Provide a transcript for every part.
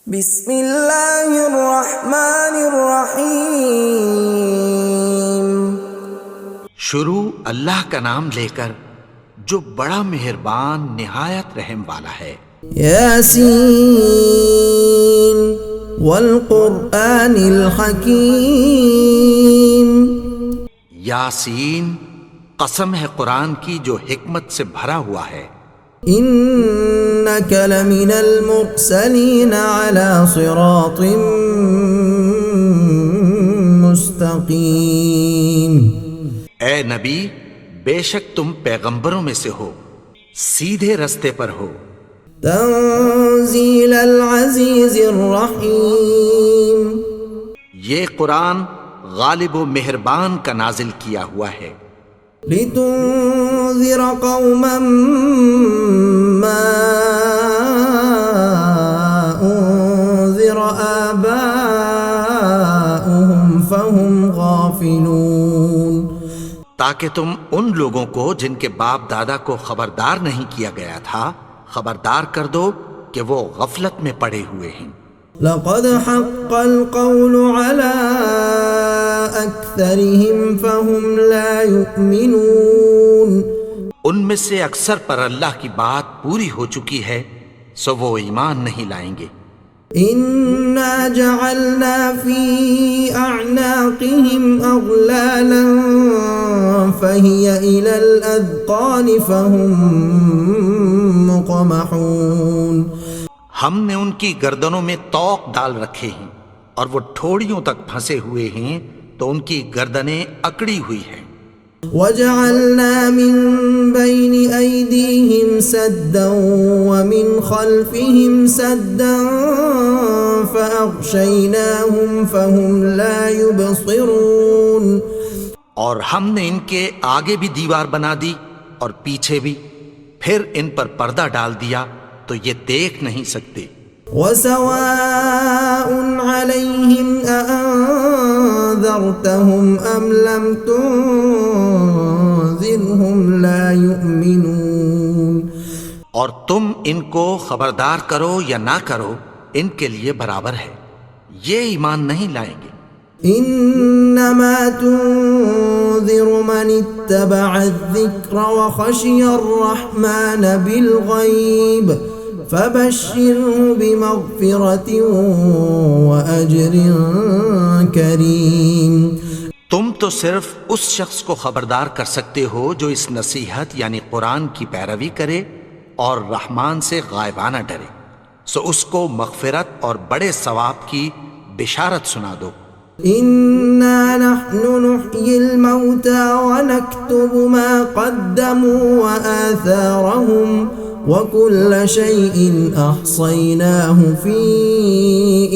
بسم اللہ الرحمن الرحیم۔ شروع اللہ کا نام لے کر جو بڑا مہربان نہایت رحم والا ہے۔ یاسین والقرآن الحکیم۔ یاسین، قسم ہے قرآن کی جو حکمت سے بھرا ہوا ہے۔ انک لمن المرسلین علی صراط مستقیم۔ اے نبی، بے شک تم پیغمبروں میں سے ہو، سیدھے رستے پر ہو۔ تنزیل العزیز الرحیم۔ یہ قرآن غالب و مہربان کا نازل کیا ہوا ہے۔ لتنذر قوما ما انذر آباؤهم فهم غافلون۔ تاکہ تم ان لوگوں کو جن کے باپ دادا کو خبردار نہیں کیا گیا تھا خبردار کر دو کہ وہ غفلت میں پڑے ہوئے ہیں۔ لقد حق القول على اکثرهم فهم لا يؤمنون۔ ان میں سے اکثر پر اللہ کی بات پوری ہو چکی ہے سو وہ ایمان نہیں لائیں گے۔ انا جعلنا في اعناقهم اغلالا فهي الى الاذقان فهم مقمحون۔ ہم نے ان کی گردنوں میں طوق ڈال رکھے ہیں اور وہ ٹھوڑیوں تک پھنسے ہوئے ہیں تو ان کی گردنیں اکڑی ہوئی ہیں۔ وجعلنا من بين أيديهم سدا ومن خلفهم سدا فأغشيناهم فهم لا يبصرون۔ اور ہم نے ان کے آگے بھی دیوار بنا دی اور پیچھے بھی، پھر ان پر پردہ ڈال دیا تو یہ دیکھ نہیں سکتے۔ وسواء عليهم أأنذرتهم أم لم تنذرهم لا يؤمنون۔ اور تم ان کو خبردار کرو یا نہ کرو ان کے لیے برابر ہے، یہ ایمان نہیں لائیں گے۔ انما تنذر من اتبع الذکر وخشی الرحمن بالغیب فبشره بمغفرة وأجر کریم۔ تم تو صرف اس شخص کو خبردار کر سکتے ہو جو اس نصیحت یعنی قرآن کی پیروی کرے اور رحمان سے غائبانہ ڈرے، سو اس کو مغفرت اور بڑے ثواب کی بشارت سنا دو۔ انا نحن نحيي الموتى ونكتب ما قدموا وآثارهم وكل شيء احصيناه في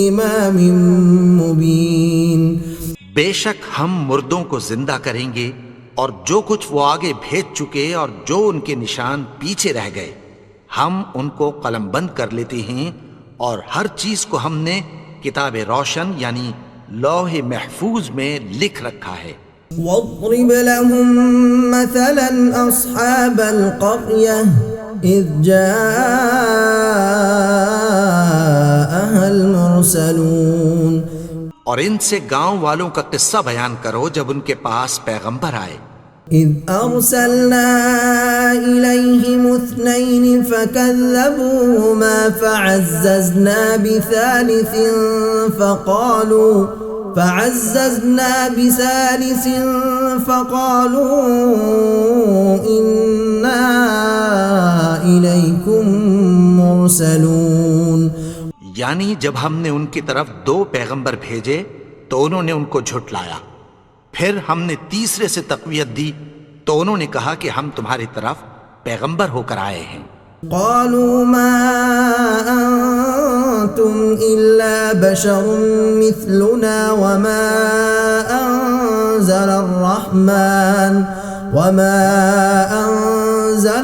امام مبين۔ بے شک ہم مردوں کو زندہ کریں گے اور جو کچھ وہ آگے بھیج چکے اور جو ان کے نشان پیچھے رہ گئے ہم ان کو قلم بند کر لیتے ہیں، اور ہر چیز کو ہم نے کتاب روشن یعنی لوح محفوظ میں لکھ رکھا ہے۔ واضرب لهم مثلا اصحاب القرية اذ جاءها المرسلون۔ اور ان سے گاؤں والوں کا قصہ بیان کرو جب ان کے پاس پیغمبر آئے۔ اذ ارسلنا الیہم اثنین فکذبوہما فعززنا بثالث فقالوا انا الیکم مرسلون۔ یعنی جب ہم نے ان کی طرف 2 پیغمبر بھیجے تو انہوں نے ان کو جھٹلایا، پھر ہم نے تیسرے سے تقویت دی تو انہوں نے کہا کہ ہم تمہاری طرف پیغمبر ہو کر آئے ہیں۔ قالوا ما انتم الا بشر مثلنا وما انزل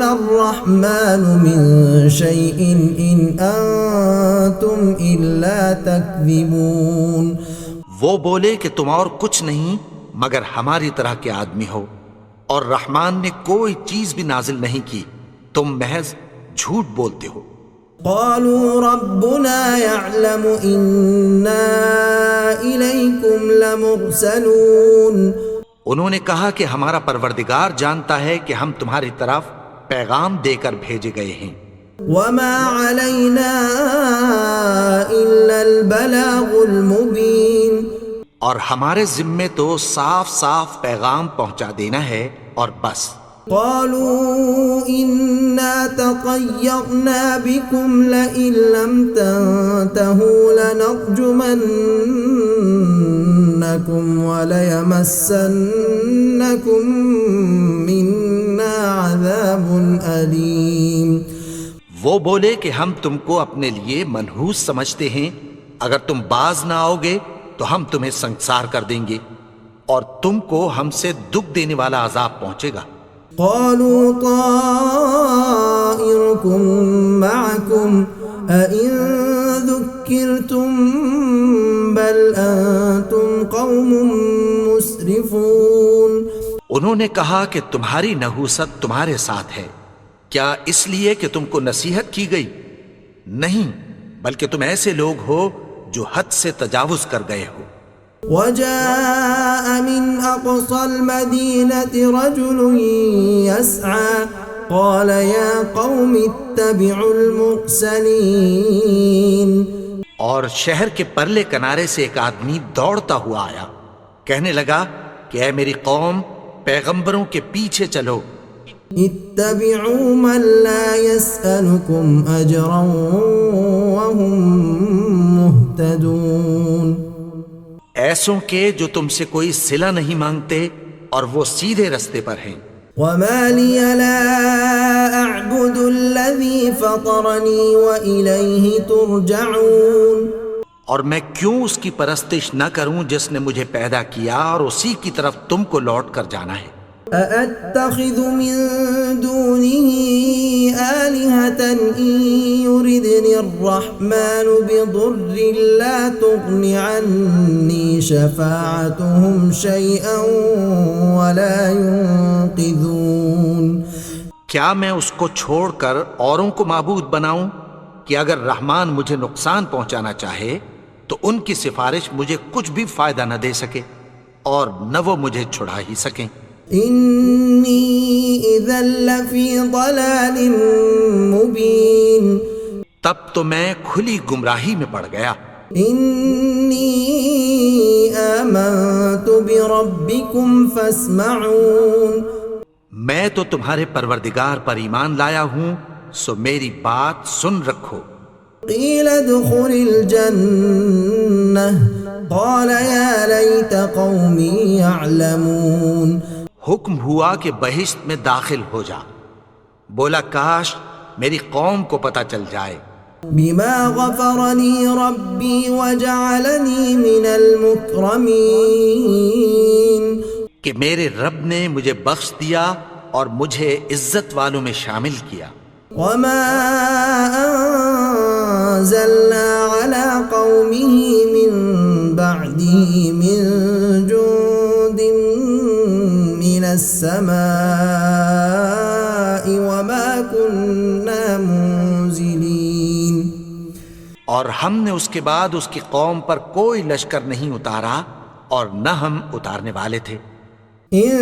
الرحمن من شيء ان انتم الا تكذبون۔ وہ بولے کہ تم اور کچھ نہیں مگر ہماری طرح کے آدمی ہو، اور رحمان نے کوئی چیز بھی نازل نہیں کی، تم محض جھوٹ بولتے ہو۔ قالوا ربنا يعلم إنا إليكم لمرسلون. انہوں نے کہا کہ ہمارا پروردگار جانتا ہے کہ ہم تمہاری طرف پیغام دے کر بھیجے گئے ہیں. وما علينا إلا البلاغ المبين. اور ہمارے ذمے تو صاف صاف پیغام پہنچا دینا ہے اور بس. قالوا إنا تطيرنا بكم لئن لم تنتهوا لنرجمنكم وليمسنكم منا عذاب أليم. وہ بولے کہ ہم تم کو اپنے لیے منحوس سمجھتے ہیں، اگر تم باز نہ آؤ گے تو ہم تمہیں سنگسار کر دیں گے اور تم کو ہم سے دکھ دینے والا عذاب پہنچے گا. قالوا طائركم معكم أئن ذكرتم بل أنتم قوم مسرفون. انہوں نے کہا کہ تمہاری نحوست تمہارے ساتھ ہے، کیا اس لیے کہ تم کو نصیحت کی گئی؟ نہیں، بلکہ تم ایسے لوگ ہو جو حد سے تجاوز کر گئے ہو. وجاء من أقصى المدينة رجل يسعى قال يا قوم اتبعوا المرسلين. اور شہر کے پرلے کنارے سے ایک آدمی دوڑتا ہوا آیا، کہنے لگا کہ اے میری قوم، پیغمبروں کے پیچھے چلو. اتبعوا من لا يسألكم أجرا وهم مهتدون. ایسوں کے جو تم سے کوئی صلہ نہیں مانگتے اور وہ سیدھے رستے پر ہیں. وما لي لا أعبد الذي فطرني وإليه ترجعون. اور میں کیوں اس کی پرستش نہ کروں جس نے مجھے پیدا کیا اور اسی کی طرف تم کو لوٹ کر جانا ہے. أأتخذ من دونه آلهة إن يردني الرحمن بضر لا تغن عني شفاعتهم شيئا ولا ينقذون. کیا میں اس کو چھوڑ کر اوروں کو معبود بناؤں کہ اگر رحمان مجھے نقصان پہنچانا چاہے تو ان کی سفارش مجھے کچھ بھی فائدہ نہ دے سکے اور نہ وہ مجھے چھڑا ہی سکیں. انی اذا لفی ضلال مبین. تب تو میں کھلی گمراہی میں پڑ گیا. انی آمنت بربکم فاسمعون. میں تو تمہارے پروردگار پر ایمان لایا ہوں، سو میری بات سن رکھو. قیل ادخل الجنہ قال یا لیت قومی یعلمون. حکم ہوا کہ بہشت میں داخل ہو جا. بولا کاش میری قوم کو پتہ چل جائے. بما غفرنی ربی وجعلنی من المکرمین. کہ میرے رب نے مجھے بخش دیا اور مجھے عزت والوں میں شامل کیا. وما انزلنا على قومه من بعده من جند من السماء وما كنا منزلين. اور ہم نے اس کے بعد اس کی قوم پر کوئی لشکر نہیں اتارا اور نہ ہم اتارنے والے تھے. إن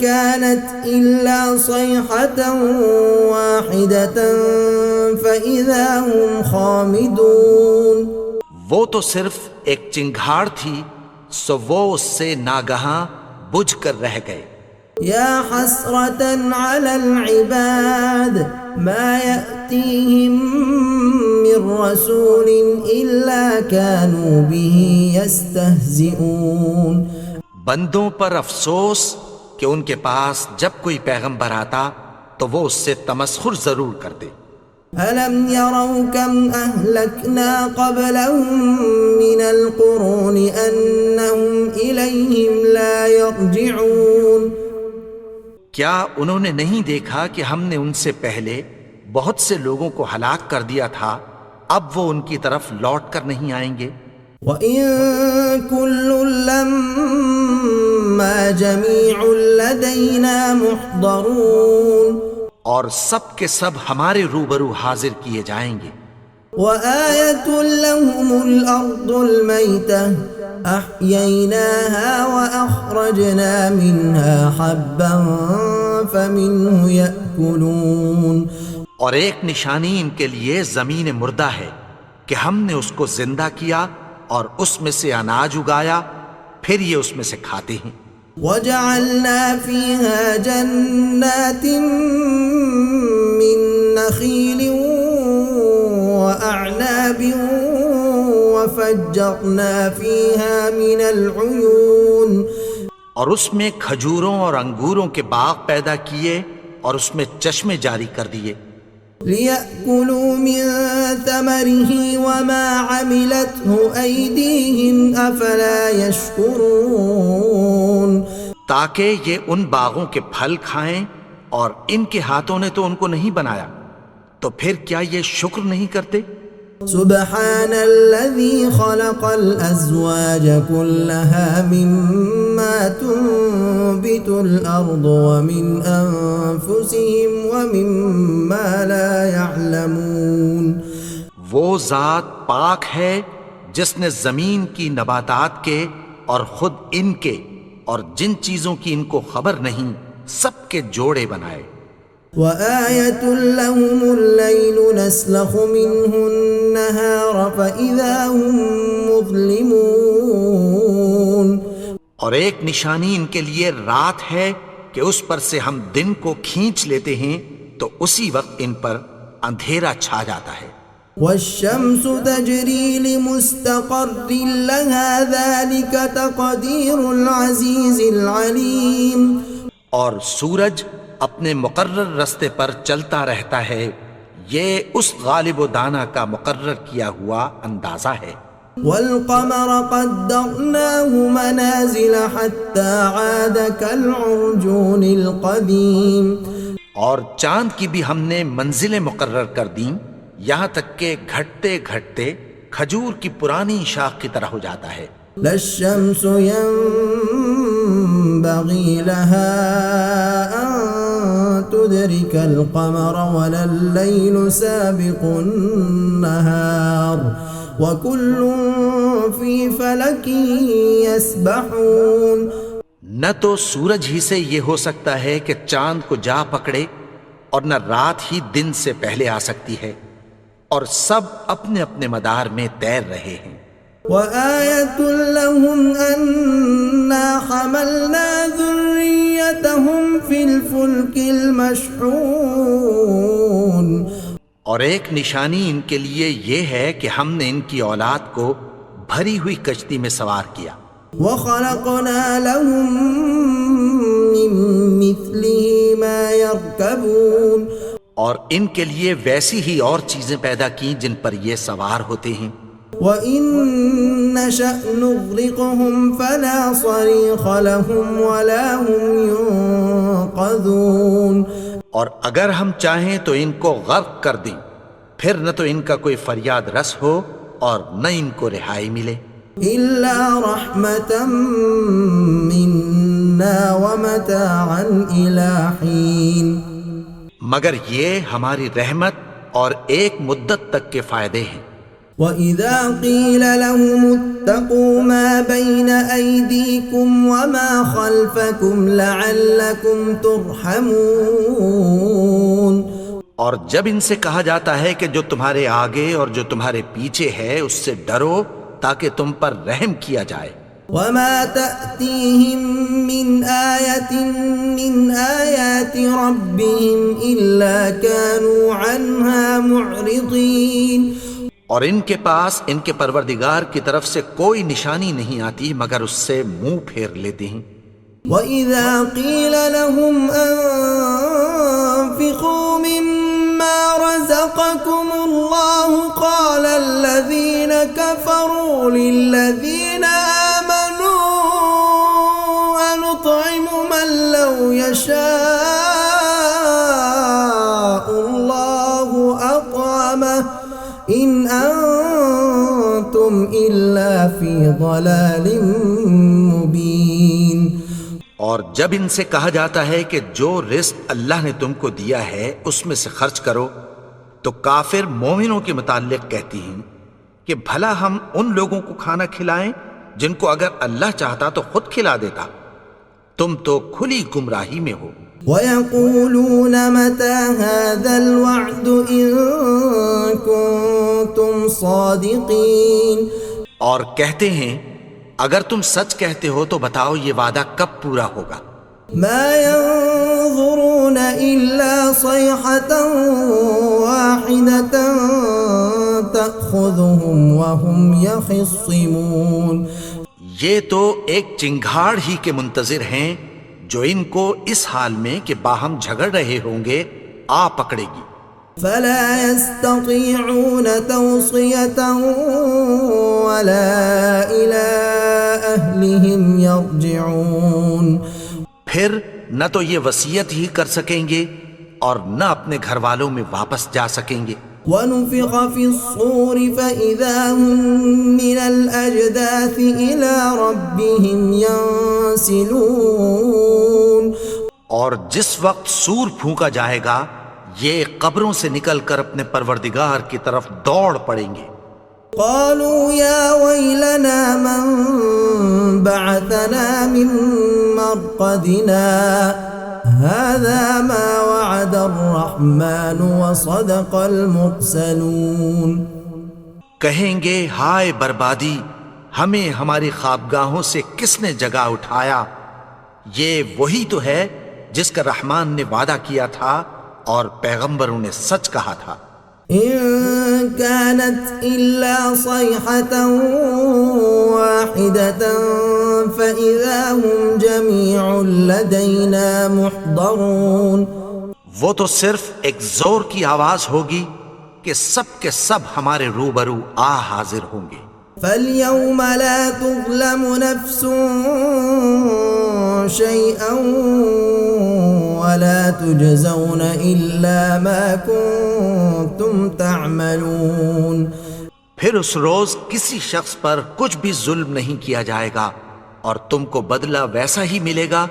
كانت إلا صيحة واحدة فإذا هم خامدون. وہ تو صرف ایک چنگھاڑ تھی، سو وہ اس سے ناگہاں بجھ کر رہ گئے. يا حسرة على العباد ما يأتيهم من رسول إلا كانوا به يستهزئون. بندوں پر افسوس کہ ان کے پاس جب کوئی پیغمبر آتا تو وہ اس سے تمسخر ضرور کرتے. أَلَمْ يَرَوْا كَمْ أَهْلَكْنَا قَبْلَهُمْ مِنَ الْقُرُونِ أَنَّهُمْ إِلَيْهِمْ لَا يَرْجِعُونَ. کیا انہوں نے نہیں دیکھا کہ ہم نے ان سے پہلے بہت سے لوگوں کو ہلاک کر دیا تھا، اب وہ ان کی طرف لوٹ کر نہیں آئیں گے. وَإِن كُلٌّ لَّمَّا جَمِيعٌ لَّدَيْنَا مُحْضَرُونَ. اور سب کے سب ہمارے روبرو حاضر کیے جائیں گے۔ وآية لهم الأرض الميتة أحييناها وأخرجنا منها حبا فمنه يأكلون، اور ایک نشانی ان کے لیے زمین مردہ ہے کہ ہم نے اس کو زندہ کیا اور اس میں سے اناج اگایا، پھر یہ اس میں سے کھاتے ہیں۔ وجعلنا فيها جنات من نخيل وأعناب وفجرنا فيها من العيون، اور اس میں کھجوروں اور انگوروں کے باغ پیدا کیے اور اس میں چشمے جاری کر دیے، ليأكلوا من ثمره وما عملته أيديهم أفلا يشكرون، تاکہ یہ ان باغوں کے پھل کھائیں اور ان کے ہاتھوں نے تو ان کو نہیں بنایا، تو پھر کیا یہ شکر نہیں کرتے؟ سبحان الذي خلق الأزواج كلها مما تنبت الأرض ومن أنفسهم ومما لا يعلمون، وہ ذات پاک ہے جس نے زمین کی نباتات کے اور خود ان کے اور جن چیزوں کی ان کو خبر نہیں سب کے جوڑے بنائے۔ وآية لهم الليل نسلخ منه النهار فإذا هم مظلمون، اور ایک نشانی ان کے لیے رات ہے کہ اس پر سے ہم دن کو کھینچ لیتے ہیں تو اسی وقت ان پر اندھیرا چھا جاتا ہے۔ والشمس تجري لمستقر لها ذلك تقدير العزيز العليم، اور سورج اپنے مقرر رستے پر چلتا رہتا ہے، یہ اس غالب و دانا کا مقرر کیا ہوا اندازہ ہے۔ والقمر قدرناه منازل حتى عاد كالعرجون القديم، اور چاند کی بھی ہم نے منزلیں مقرر کر دیں یہاں تک کہ گھٹتے گھٹتے کھجور کی پرانی شاخ کی طرح ہو جاتا ہے۔ لا الشمس ينبغي لها أن تدرك القمر ولا الليل سابق النهار وكل في فلك يسبحون، نہ تو سورج ہی سے یہ ہو سکتا ہے کہ چاند کو جا پکڑے اور نہ رات ہی دن سے پہلے آ سکتی ہے، اور سب اپنے اپنے مدار میں تیر رہے ہیں۔ وآية لهم أنا حملنا ذريتهم في الفلك المشحون، اور ایک نشانی ان کے لیے یہ ہے کہ ہم نے ان کی اولاد کو بھری ہوئی کشتی میں سوار کیا، وخلقنا لهم من مثله ما يركبون، اور ان کے لیے ویسی ہی اور چیزیں پیدا کی جن پر یہ سوار ہوتے ہیں۔ وَإِن نَّشَأْ نُغْرِقْهُمْ فَلَا صَرِيخَ لَهُمْ وَلَا هُمْ يُنقَذُونَ، اور اگر ہم چاہیں تو ان کو غرق کر دیں، پھر نہ تو ان کا کوئی فریاد رس ہو اور نہ ان کو رہائی ملے۔ إِلَّا رَحْمَةً مِّنَّا وَمَتَاعًا إِلَىٰ حِينٍ، مگر یہ ہماری رحمت اور ایک مدت تک کے فائدے ہیں۔ وَإِذَا قِيلَ لَهُمُ اتَّقُوا مَا بَيْنَ أَيْدِيكُمْ وَمَا خَلْفَكُمْ لَعَلَّكُمْ تُرْحَمُونَ، اور جب ان سے کہا جاتا ہے کہ جو تمہارے آگے اور جو تمہارے پیچھے ہے اس سے ڈرو تاکہ تم پر رحم کیا جائے۔ وَمَا تَأْتِيهِم مِّنْ آيَةٍ مِّنْ آيَاتِ رَبِّهِمْ إِلَّا كَانُوا عَنْهَا مُعْرِضِينَ، اور ان کے پاس ان کے پروردگار کی طرف سے کوئی نشانی نہیں آتی مگر اس سے منہ پھیر لیتے ہیں۔ وَإِذَا قِيلَ لَهُمْ أَنفِقُوا مِمَّا رَزَقَكُمُ اللَّهُ قَالَ الَّذِينَ كَفَرُوا لِلَّذِينَ آمَنُوا أَنُطْعِمُ مَن لَّوْ يَشَاءُ اللَّهُ أَطْعَمَهُ إِنْ أَنْتُمْ إِلَّا فِي ضَلَالٍ مُبِينٍ، اور جب ان سے کہا جاتا ہے کہ جو رزق اللہ نے تم کو دیا ہے اس میں سے خرچ کرو، تو کافر مومنوں کے متعلق کہتی ہیں کہ بھلا ہم ان لوگوں کو کھانا کھلائیں جن کو اگر اللہ چاہتا تو خود کھلا دیتا، تم تو کھلی گمراہی میں ہو۔ وَيَقُولُونَ مَتَى هَذَا الْوَعْدُ إِن كُنتُمْ صَادِقِينَ، اور کہتے ہیں اگر تم سچ کہتے ہو تو بتاؤ یہ وعدہ کب پورا ہوگا۔ مَا يَنظُرُونَ إِلَّا صَيْحَةً وَاحِدَةً تَأْخُذُهُمْ وَهُمْ يَخِصِّمُونَ، یہ تو ایک چنگھاڑ ہی کے منتظر ہیں جو ان کو اس حال میں کہ باہم جھگڑ رہے ہوں گے آ پکڑے گی۔ فَلَا يَسْتَطِيعُونَ تَوْصِيَةً وَلَا إِلَىٰ أَهْلِهِمْ يَرْجِعُونَ، پھر نہ تو یہ وصیت ہی کر سکیں گے اور نہ اپنے گھر والوں میں واپس جا سکیں گے۔ وَنُفِخَ فِي الصُّورِ فَإِذَا هُم مِّنَ الْأَجْدَاثِ إِلَىٰ رَبِّهِمْ يَنسِلُونَ، اور جس وقت سور پھونکا جائے گا یہ قبروں سے نکل کر اپنے پروردگار کی طرف دوڑ پڑیں گے۔ قالوا يا ويلنا من بعثنا من مرقدنا هذا ما وعد الرحمن وصدق المرسلون، کہیں گے ہائے بربادی، ہمیں ہماری خوابگاہوں سے کس نے جگا اٹھایا، یہ وہی تو ہے جس کا رحمان نے وعدہ کیا تھا اور پیغمبروں نے سچ کہا تھا۔ إن كانت إلا صيحة واحدة فإذا هم جميع لدينا محضرون، وہ تو صرف ایک زور کی آواز ہوگی کہ سب کے سب ہمارے روبرو آ حاضر ہوں گے۔ فاليوم لا تظلم نفس شيئا ولا تجزون إلا ما كنتم تعملون، پھر اس روز کسی شخص پر کچھ بھی ظلم نہیں کیا جائے گا اور تم کو بدلہ ویسا ہی ملے گا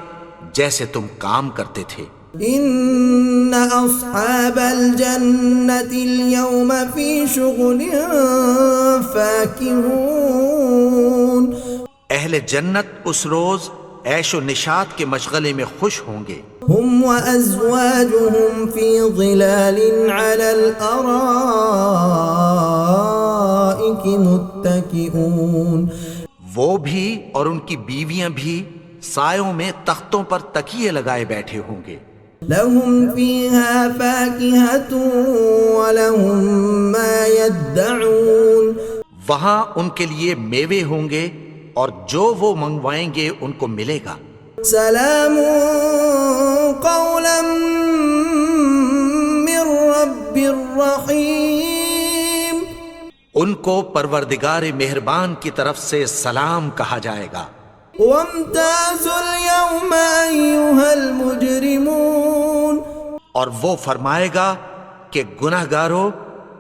جیسے تم کام کرتے تھے۔ إن أصحاب الجنة اليوم في شغل فاكهون، اہل جنت اس روز عیش و نشاط کے مشغلے میں خوش ہوں گے۔ هم وأزواجهم في ظلال على الأرائك متكئون، وہ بھی اور ان کی بیویاں بھی سایوں میں تختوں پر تکیے لگائے بیٹھے ہوں گے۔ لهم فيها فاكهة ولهم ما يدعون، وہاں ان کے لیے میوے ہوں گے اور جو وہ منگوائیں گے ان کو ملے گا۔ سلام قولا من رب الرحیم، ان کو پروردگار مہربان کی طرف سے سلام کہا جائے گا۔ وامتازوا اليوم أيها المجرمون، اور وہ فرمائے گا کہ گناہگارو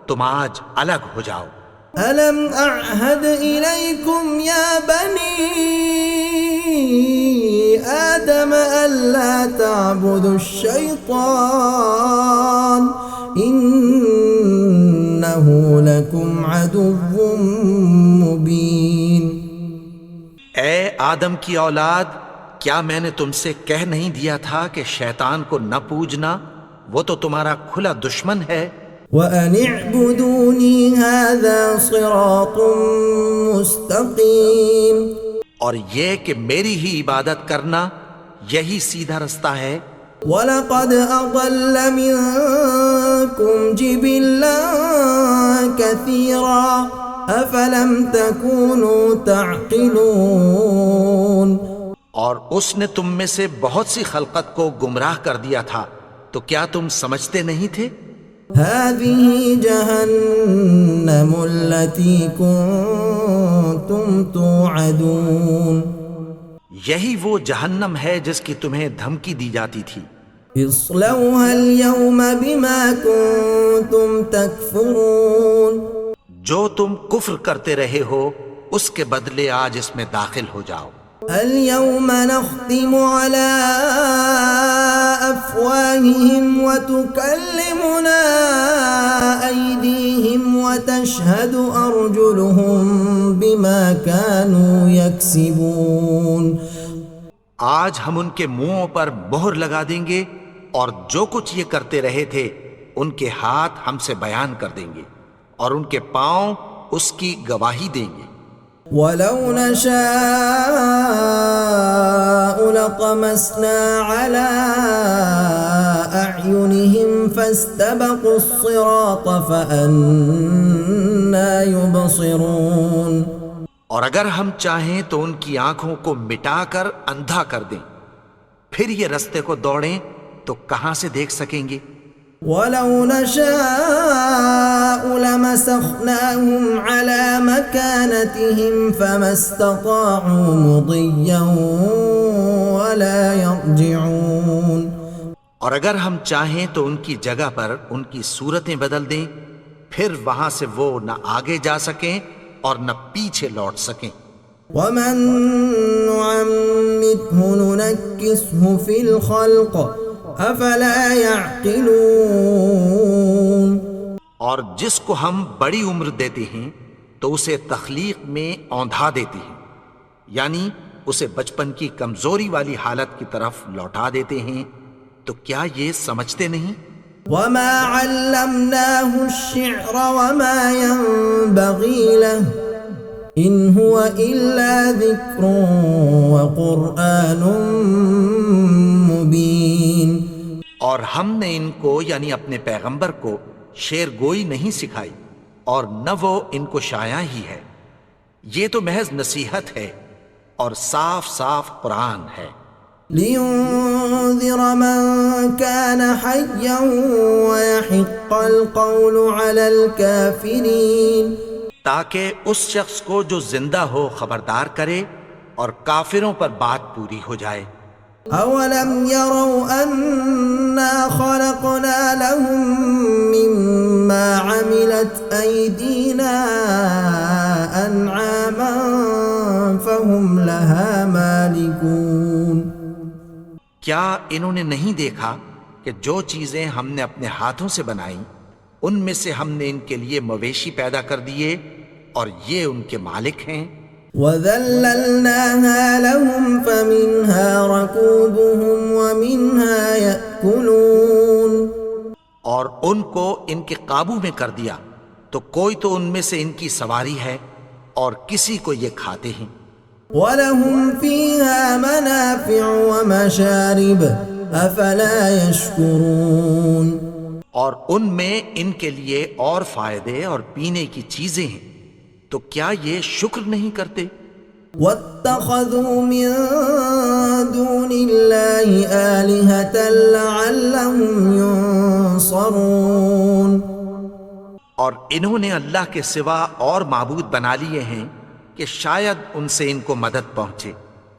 تم آج الگ ہو جاؤ۔ ألم أعهد إليكم يا بني آدم ألا تعبدوا الشيطان إنه لكم عدو مبين، اے آدم کی اولاد، کیا میں نے تم سے کہہ نہیں دیا تھا کہ شیطان کو نہ پوجنا، وہ تو تمہارا کھلا دشمن ہے۔ وَأَنِ اعْبُدُونِي هَذَا صِرَاطٌ مُسْتَقِيمٌ، اور یہ کہ میری ہی عبادت کرنا یہی سیدھا رستہ ہے۔ وَلَقَدْ أَضَلَّ مِنكُمْ جِبِلًّا كَثِيرًا أَفَلَمْ تَكُونُوا تَعْقِلُونَ، اور اس نے تم میں سے بہت سی خلقت کو گمراہ کر دیا تھا، تو کیا تم سمجھتے نہیں تھے؟ هَذِهِ جَهَنَّمُ الَّتِي كُنتُمْ تُوعَدُونَ، یہی وہ جہنم ہے جس کی تمہیں دھمکی دی جاتی تھی۔ اصلوها اليوم بما كنتم تكفرون، جو تم کفر کرتے رہے ہو اس کے بدلے آج اس میں داخل ہو جاؤ۔ اليوم نختم على أفواههم وتكلمنا أيديهم وتشهد أرجلهم بما كانوا يكسبون. آج ہم ان کے منہوں پر مہر لگا دیں گے اور جو کچھ یہ کرتے رہے تھے ان کے ہاتھ ہم سے بیان کر دیں گے اور ان کے پاؤں اس کی گواہی دیں گے. وَلَوْ نَشَاءُ لَطَمَسْنَا عَلَىٰ أَعْيُنِهِمْ فَاسْتَبَقُوا الصِّرَاطَ فَأَنَّىٰ يُبْصِرُونَ. اور اگر ہم چاہیں تو ان کی آنکھوں کو مٹا کر اندھا کر دیں، پھر یہ رستے کو دوڑیں تو کہاں سے دیکھ سکیں گے؟ وَلَوْ نَشَاءُ لَمَسَخْنَاهُمْ عَلَىٰ مَكَانَتِهِمْ فَمَا اسْتَطَاعُوا مُضِيًّا وَلَا يَرْجِعُونَ. اور اگر ہم چاہیں تو ان کی جگہ پر ان کی صورتیں بدل دیں، پھر وہاں سے وہ نہ آگے جا سکیں اور نہ پیچھے لوٹ سکیں. وَمَن نُّعَمِّرْهُ نُنَكِّسْهُ فِي الْخَلْقِ أَفَلَا يَعْقِلُونَ. اور جس کو ہم بڑی عمر دیتے ہیں تو اسے تخلیق میں اوندھا دیتے ہیں، یعنی اسے بچپن کی کمزوری والی حالت کی طرف لوٹا دیتے ہیں، تو کیا یہ سمجھتے نہیں؟ وَمَا عَلَّمْنَاهُ الشِّعْرَ وَمَا يَنبَغِي لَهُ إِنْ هُوَ إِلَّا ذِكْرٌ وَقُرْآنٌ مُبِينٌ. اور ہم نے ان کو یعنی اپنے پیغمبر کو شعر گوئی نہیں سکھائی اور نہ وہ ان کو شاعر ہی ہے، یہ تو محض نصیحت ہے اور صاف صاف قرآن ہے. لِيُنذِرَ مَن كَانَ حَيًّا وَيَحِقَّ الْقَوْلُ عَلَى الْكَافِرِينَ. تاکہ اس شخص کو جو زندہ ہو خبردار کرے اور کافروں پر بات پوری ہو جائے. أَوَلَمْ يَرَوْا أَنَّا خَلَقْنَا لَهُم مِّمَّا عَمِلَتْ أَيْدِينَا أَنْعَامًا فَهُمْ لَهَا مَالِكُونَ. کیا انہوں نے نہیں دیکھا کہ جو چیزیں ہم نے اپنے ہاتھوں سے بنائیں ان میں سے ہم نے ان کے لیے مویشی پیدا کر دیے اور یہ ان کے مالک ہیں. وَذَلَّلْنَاهَا لَهُمْ فَمِنْهَا رَكُوبُهُمْ وَمِنْهَا يَأْكُلُونَ. اور ان کو ان کے قابو میں کر دیا تو کوئی تو ان میں سے ان کی سواری ہے اور کسی کو یہ کھاتے ہیں. وَلَهُمْ فِيهَا مَنَافِعُ وَمَشَارِبُ أَفَلَا يَشْكُرُونَ. اور ان میں ان کے لیے اور فائدے اور پینے کی چیزیں ہیں، تو کیا یہ شکر نہیں کرتے؟ وَاتَّخَذُوا مِن دُونِ اللَّهِ آلِهَةً لَعَلَّهُمْ يُنصَرُونَ. اور انہوں نے اللہ کے سوا اور معبود بنا لیے ہیں کہ شاید ان سے ان کو مدد پہنچے.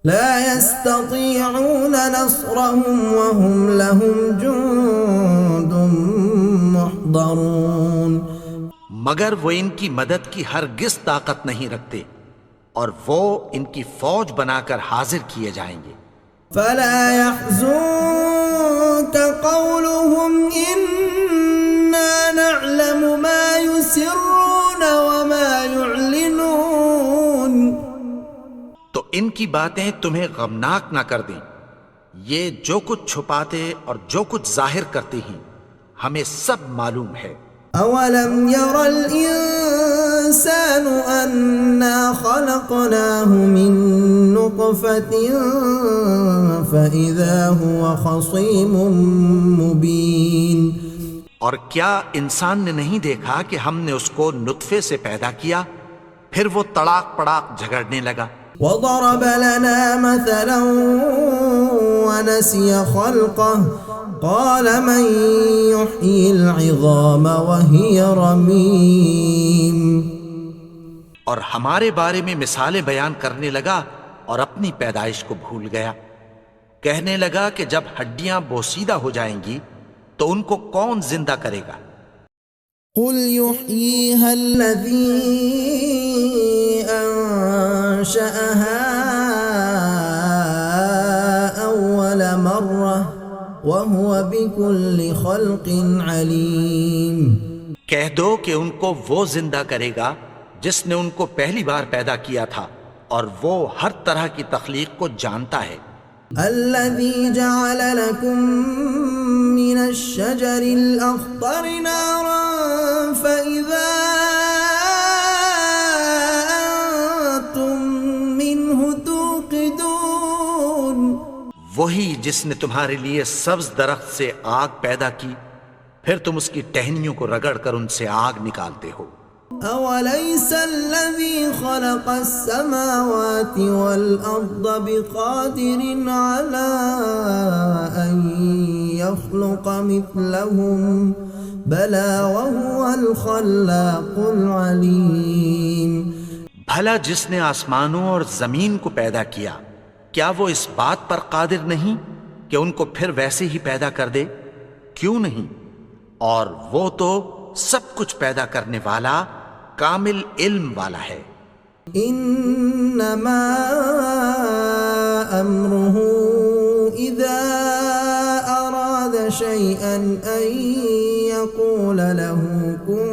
لا يستطيعون نصرهم وهم لهم جند محضرون. مگر وہ ان کی مدد کی ہرگز طاقت نہیں رکھتے اور وہ ان کی فوج بنا کر حاضر کیے جائیں گے. فلا يحزنك قولهم إنا نعلم ما يسرون وما يعلنون. تو ان کی باتیں تمہیں غمناک نہ کر دیں، یہ جو کچھ چھپاتے اور جو کچھ ظاہر کرتے ہیں ہمیں سب معلوم ہے. أولم ير الإنسان أنا خلقناه من نطفة فإذا هو خصيم مبين. اور کیا انسان نے نہیں دیکھا کہ ہم نے اس کو نطفے سے پیدا کیا پھر وہ تڑاک پڑاک جھگڑنے لگا. وضرب لنا مثلا ونسي خلقه قال من يحيي العظام وهي رميم. اور ہمارے بارے میں مثالیں بیان کرنے لگا اور اپنی پیدائش کو بھول گیا. کہنے لگا کہ جب ہڈیاں بوسیدہ ہو جائیں گی تو ان کو کون زندہ کرے گا؟ قل يحييها الذي أنشأها وهو بكل خلق عليم. کہہ دو کہ ان کو وہ زندہ کرے گا جس نے ان کو پہلی بار پیدا کیا تھا، اور وہ ہر طرح کی تخلیق کو جانتا ہے. الذي جعل لكم من الشجر الأخضر نارا فإذا أنتم منه توقدون. وہی جس نے تمہارے لیے سبز درخت سے آگ پیدا کی، پھر تم اس کی ٹہنیوں کو رگڑ کر ان سے آگ نکالتے ہو. أوليس الذي خلق السماوات والأرض بقادر على أن يخلق مثلهم بلى وهو الخلاق العليم. بھلا جس نے آسمانوں اور زمین کو پیدا کیا، کیا وہ اس بات پر قادر نہیں کہ ان کو پھر ویسے ہی پیدا کر دے؟ کیوں نہیں؟ اور وہ تو سب کچھ پیدا کرنے والا، کامل علم والا ہے. انما امره اذا اراد شيئا ان يقول له كن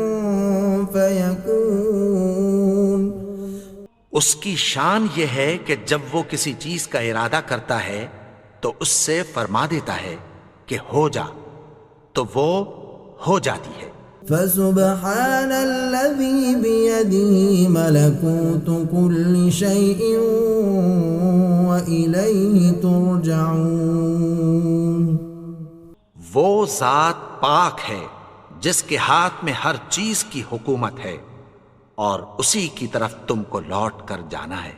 فيكون. اس کی شان یہ ہے کہ جب وہ کسی چیز کا ارادہ کرتا ہے تو اس سے فرما دیتا ہے کہ ہو جا، تو وہ ہو جاتی ہے. فسبحان الذي بيده ملكوت كل شيء وإليه ترجعون. وہ ذات پاک ہے جس کے ہاتھ میں ہر چیز کی حکومت ہے، اور اسی کی طرف تم کو لوٹ کر جانا ہے.